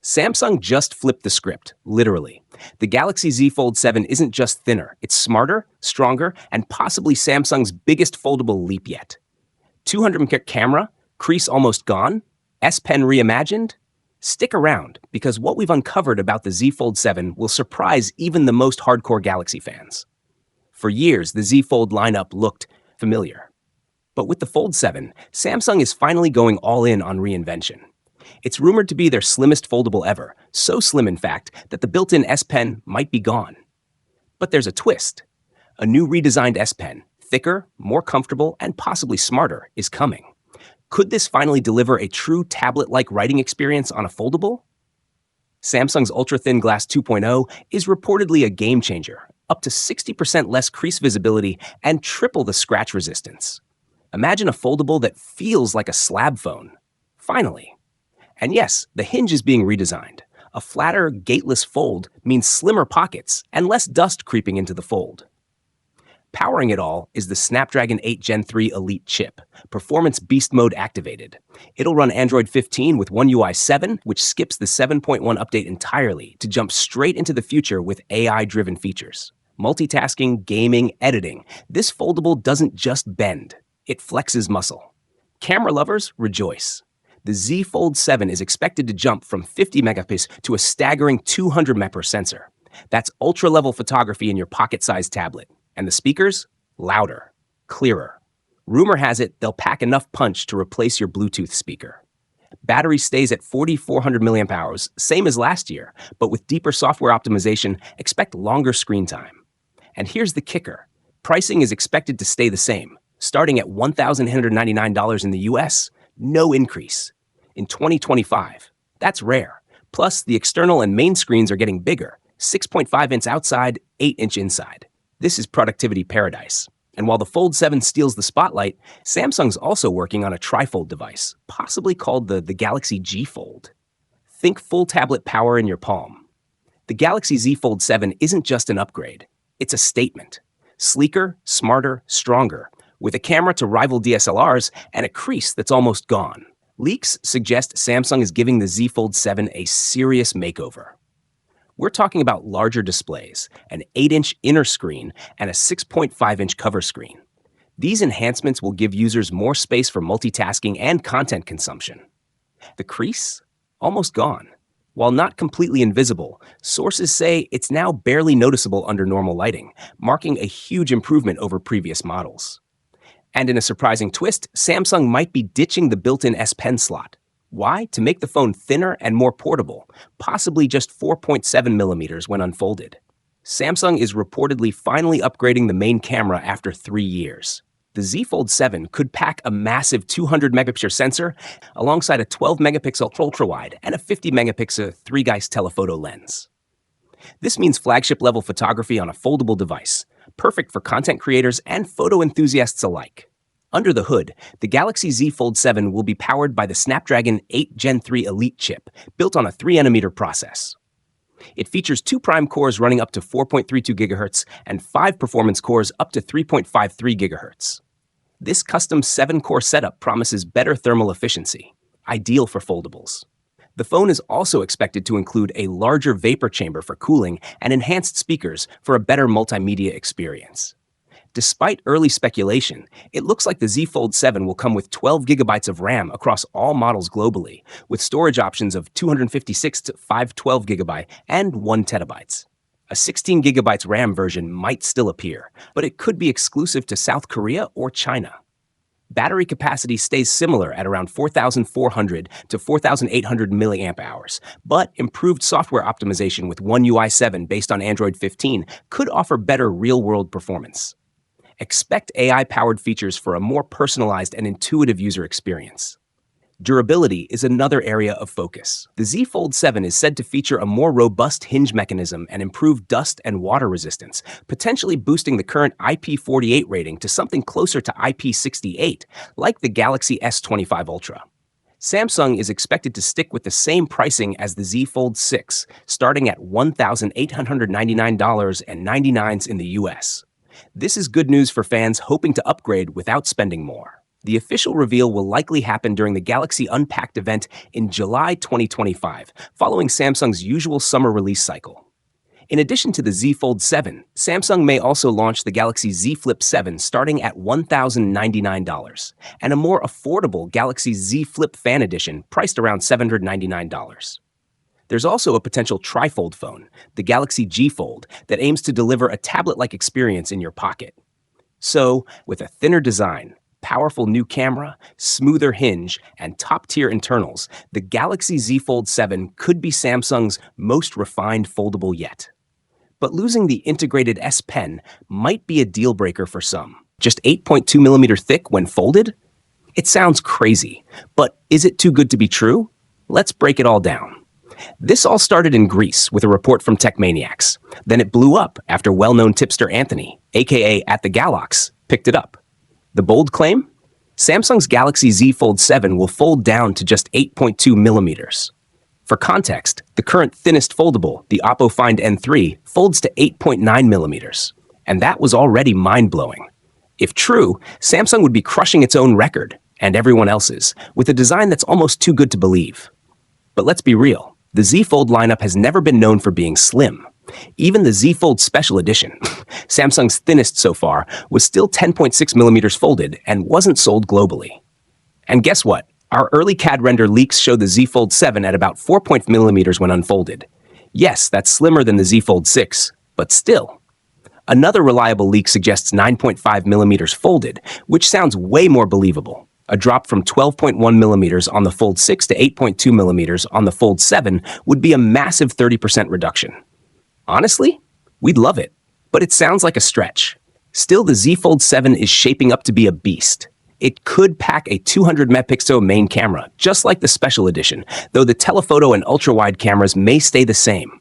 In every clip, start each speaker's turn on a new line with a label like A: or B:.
A: Samsung just flipped the script, literally. The Galaxy Z Fold 7 isn't just thinner, it's smarter, stronger, and possibly Samsung's biggest foldable leap yet. 200 megapixel camera, crease almost gone, S Pen reimagined? Stick around, because what we've uncovered about the Z Fold 7 will surprise even the most hardcore Galaxy fans. For years, the Z Fold lineup looked familiar. But with the Fold 7, Samsung is finally going all in on reinvention. It's rumored to be their slimmest foldable ever, so slim in fact that the built-in S Pen might be gone. But there's a twist. A new redesigned S Pen, thicker, more comfortable, and possibly smarter, is coming. Could this finally deliver a true tablet-like writing experience on a foldable? Samsung's ultra-thin glass 2.0 is reportedly a game-changer, up to 60% less crease visibility and triple the scratch resistance. Imagine a foldable that feels like a slab phone. Finally. And yes, the hinge is being redesigned. A flatter, gateless fold means slimmer pockets and less dust creeping into the fold. Powering it all is the Snapdragon 8 Gen 3 Elite chip, Performance Beast Mode activated. It'll run Android 15 with One UI 7, which skips the 7.1 update entirely to jump straight into the future with AI-driven features. Multitasking, gaming, editing. This foldable doesn't just bend, it flexes muscle. Camera lovers, rejoice. The Z Fold 7 is expected to jump from 50 megapixels to a staggering 200 megapixel sensor. That's ultra-level photography in your pocket-sized tablet. And the speakers? Louder, clearer. Rumor has it they'll pack enough punch to replace your Bluetooth speaker. Battery stays at 4,400 milliamp hours, same as last year, but with deeper software optimization, expect longer screen time. And here's the kicker. Pricing is expected to stay the same, starting at $1,899 in the US, no increase. In 2025, that's rare. Plus, the external and main screens are getting bigger, 6.5-inch outside, 8-inch inside. This is productivity paradise. And while the Fold 7 steals the spotlight, Samsung's also working on a trifold device, possibly called the Galaxy G Fold. Think full tablet power in your palm. The Galaxy Z Fold 7 isn't just an upgrade, it's a statement. Sleeker, smarter, stronger, with a camera to rival DSLRs and a crease that's almost gone. Leaks suggest Samsung is giving the Z Fold 7 a serious makeover. We're talking about larger displays, an 8-inch inner screen, and a 6.5-inch cover screen. These enhancements will give users more space for multitasking and content consumption. The crease? Almost gone. While not completely invisible, sources say it's now barely noticeable under normal lighting, marking a huge improvement over previous models. And in a surprising twist, Samsung might be ditching the built-in S Pen slot. Why? To make the phone thinner and more portable, possibly just 4.7 millimeters when unfolded. Samsung is reportedly finally upgrading the main camera after 3 years. The Z Fold 7 could pack a massive 200 megapixel sensor alongside a 12 megapixel ultra-wide and a 50 megapixel 3-Geist telephoto lens. This means flagship-level photography on a foldable device, perfect for content creators and photo enthusiasts alike. Under the hood, the Galaxy Z Fold 7 will be powered by the Snapdragon 8 Gen 3 Elite chip, built on a 3nm process. It features 2 prime cores running up to 4.32 GHz and 5 performance cores up to 3.53 GHz. This custom 7-core setup promises better thermal efficiency, ideal for foldables. The phone is also expected to include a larger vapor chamber for cooling and enhanced speakers for a better multimedia experience. Despite early speculation, it looks like the Z Fold 7 will come with 12 gigabytes of RAM across all models globally, with storage options of 256 to 512 GB and 1 TB. A 16 GB RAM version might still appear, but it could be exclusive to South Korea or China. Battery capacity stays similar at around 4,400 to 4,800 milliamp hours, but improved software optimization with One UI 7 based on Android 15 could offer better real-world performance. Expect AI-powered features for a more personalized and intuitive user experience. Durability is another area of focus. The Z Fold 7 is said to feature a more robust hinge mechanism and improved dust and water resistance, potentially boosting the current IP48 rating to something closer to IP68, like the Galaxy S25 Ultra. Samsung is expected to stick with the same pricing as the Z Fold 6, starting at $1,899.99 in the US. This is good news for fans hoping to upgrade without spending more. The official reveal will likely happen during the Galaxy Unpacked event in July 2025, following Samsung's usual summer release cycle. In addition to the Z Fold 7, Samsung may also launch the Galaxy Z Flip 7 starting at $1,099, and a more affordable Galaxy Z Flip Fan Edition priced around $799. There's also a potential trifold phone, the Galaxy G Fold, that aims to deliver a tablet-like experience in your pocket. So, with a thinner design, powerful new camera, smoother hinge, and top-tier internals, the Galaxy Z Fold 7 could be Samsung's most refined foldable yet. But losing the integrated S Pen might be a deal-breaker for some. Just 8.2mm thick when folded? It sounds crazy, but is it too good to be true? Let's break it all down. This all started in Greece with a report from Techmaniacs. Then it blew up after well-known tipster Anthony, aka at the Galax, picked it up. The bold claim? Samsung's Galaxy Z Fold 7 will fold down to just 8.2mm. For context, the current thinnest foldable, the Oppo Find N3, folds to 8.9mm. And that was already mind-blowing. If true, Samsung would be crushing its own record, and everyone else's, with a design that's almost too good to believe. But let's be real, the Z Fold lineup has never been known for being slim. Even the Z Fold Special Edition, Samsung's thinnest so far, was still 10.6mm folded and wasn't sold globally. And guess what? Our early CAD render leaks show the Z Fold 7 at about 4.0mm when unfolded. Yes, that's slimmer than the Z Fold 6, but still. Another reliable leak suggests 9.5mm folded, which sounds way more believable. A drop from 12.1mm on the Fold 6 to 8.2mm on the Fold 7 would be a massive 30% reduction. Honestly, we'd love it, but it sounds like a stretch. Still, the Z Fold 7 is shaping up to be a beast. It could pack a 200-megapixel main camera, just like the Special Edition, though the telephoto and ultra-wide cameras may stay the same.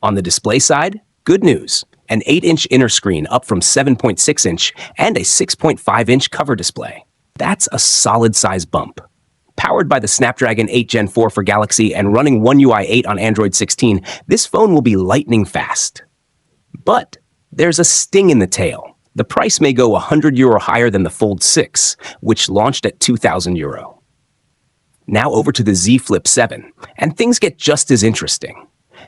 A: On the display side, good news. An 8-inch inner screen up from 7.6-inch and a 6.5-inch cover display. That's a solid-size bump. Powered by the Snapdragon 8 Gen 4 for Galaxy and running One UI 8 on Android 16, this phone will be lightning fast. But there's a sting in the tail. The price may go €100 higher than the Fold 6, which launched at €2,000. Now over to the Z Flip 7, and things get just as interesting.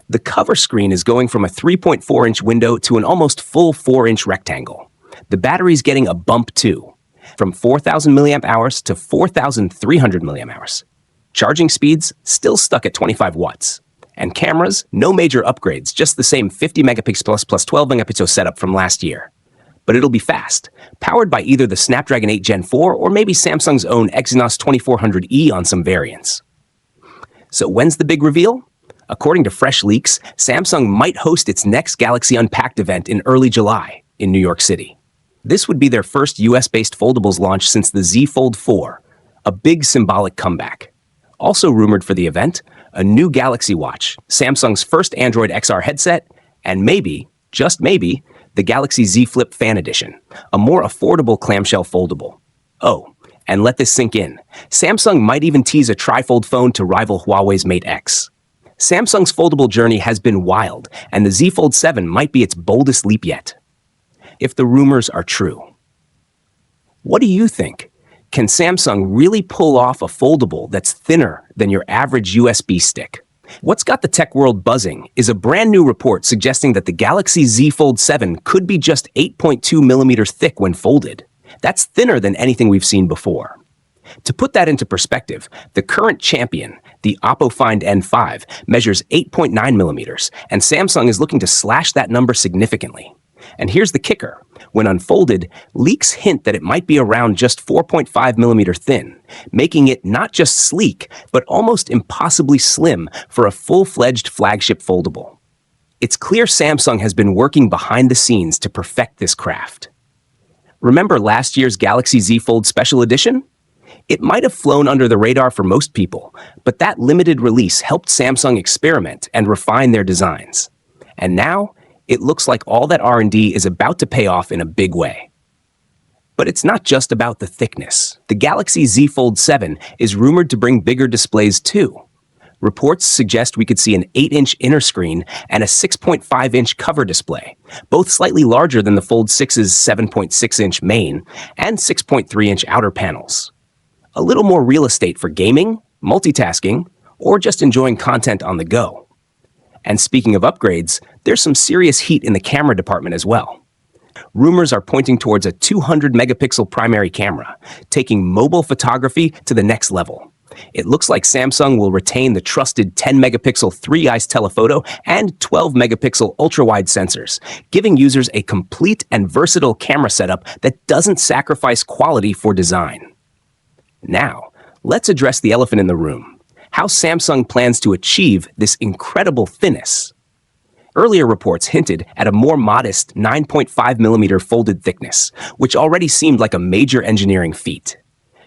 A: The cover screen is going from a 3.4-inch window to an almost full 4-inch rectangle. The battery's getting a bump too, from 4,000 mAh to 4,300 mAh. Charging speeds still stuck at 25 watts. And cameras, no major upgrades, just the same 50 megapixel plus 12 megapixel setup from last year. But it'll be fast, powered by either the Snapdragon 8 Gen 4 or maybe Samsung's own Exynos 2400E on some variants. So when's the big reveal? According to fresh leaks, Samsung might host its next Galaxy Unpacked event in early July in New York City. This would be their first US-based foldables launch since the Z Fold 4, a big symbolic comeback. Also rumored for the event, a new Galaxy Watch, Samsung's first Android XR headset, and maybe, just maybe, the Galaxy Z Flip Fan Edition, a more affordable clamshell foldable. Oh, and let this sink in. Samsung might even tease a trifold phone to rival Huawei's Mate X. Samsung's foldable journey has been wild, and the Z Fold 7 might be its boldest leap yet. If the rumors are true. What do you think? Can Samsung really pull off a foldable that's thinner than your average USB stick? What's got the tech world buzzing is a brand new report suggesting that the Galaxy Z Fold 7 could be just 8.2mm thick when folded. That's thinner than anything we've seen before. To put that into perspective, the current champion, the Oppo Find N5, measures 8.9mm, and Samsung is looking to slash that number significantly. And here's the kicker. When unfolded, leaks hint that it might be around just 4.5mm thin, making it not just sleek, but almost impossibly slim for a full-fledged flagship foldable. It's clear Samsung has been working behind the scenes to perfect this craft. Remember last year's Galaxy Z Fold Special Edition? It might have flown under the radar for most people, but that limited release helped Samsung experiment and refine their designs. And now, it looks like all that R&D is about to pay off in a big way. But it's not just about the thickness. The Galaxy Z Fold 7 is rumored to bring bigger displays too. Reports suggest we could see an 8-inch inner screen and a 6.5-inch cover display, both slightly larger than the Fold 6's 7.6-inch main and 6.3-inch outer panels. A little more real estate for gaming, multitasking, or just enjoying content on the go. And speaking of upgrades, there's some serious heat in the camera department as well. Rumors are pointing towards a 200-megapixel primary camera, taking mobile photography to the next level. It looks like Samsung will retain the trusted 10-megapixel 3-eyes telephoto and 12-megapixel ultra-wide sensors, giving users a complete and versatile camera setup that doesn't sacrifice quality for design. Now, let's address the elephant in the room: how Samsung plans to achieve this incredible thinness. Earlier reports hinted at a more modest 9.5mm folded thickness, which already seemed like a major engineering feat.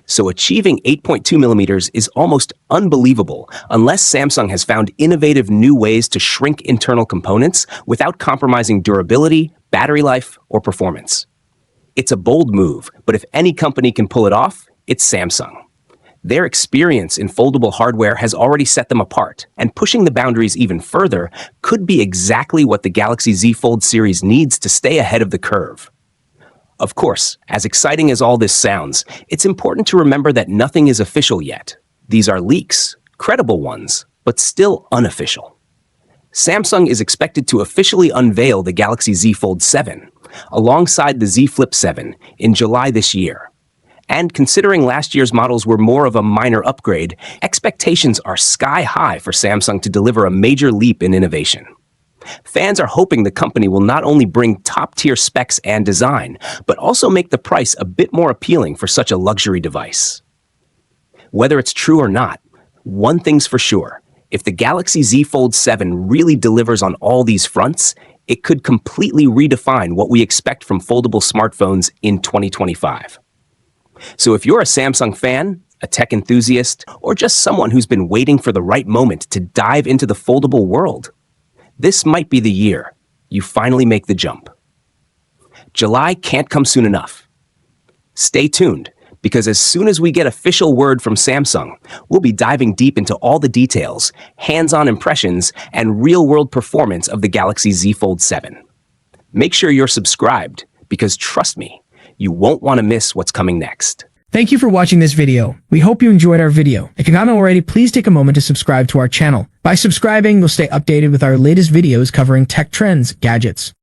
A: So achieving 8.2mm is almost unbelievable unless Samsung has found innovative new ways to shrink internal components without compromising durability, battery life, or performance. It's a bold move, but if any company can pull it off, it's Samsung. Their experience in foldable hardware has already set them apart, and pushing the boundaries even further could be exactly what the Galaxy Z Fold series needs to stay ahead of the curve. Of course, as exciting as all this sounds, it's important to remember that nothing is official yet. These are leaks, credible ones, but still unofficial. Samsung is expected to officially unveil the Galaxy Z Fold 7, alongside the Z Flip 7, in July this year. And considering last year's models were more of a minor upgrade, expectations are sky high for Samsung to deliver a major leap in innovation. Fans are hoping the company will not only bring top-tier specs and design, but also make the price a bit more appealing for such a luxury device. Whether it's true or not, one thing's for sure: if the Galaxy Z Fold 7 really delivers on all these fronts, it could completely redefine what we expect from foldable smartphones in 2025. So if you're a Samsung fan, a tech enthusiast, or just someone who's been waiting for the right moment to dive into the foldable world, this might be the year you finally make the jump. July can't come soon enough. Stay tuned, because as soon as we get official word from Samsung, we'll be diving deep into all the details, hands-on impressions, and real-world performance of the Galaxy Z Fold 7. Make sure you're subscribed, because trust me, you won't want to miss what's coming next.
B: Thank you for watching this video. We hope you enjoyed our video. If you haven't already, please take a moment to subscribe to our channel. By subscribing, you'll stay updated with our latest videos covering tech trends, gadgets,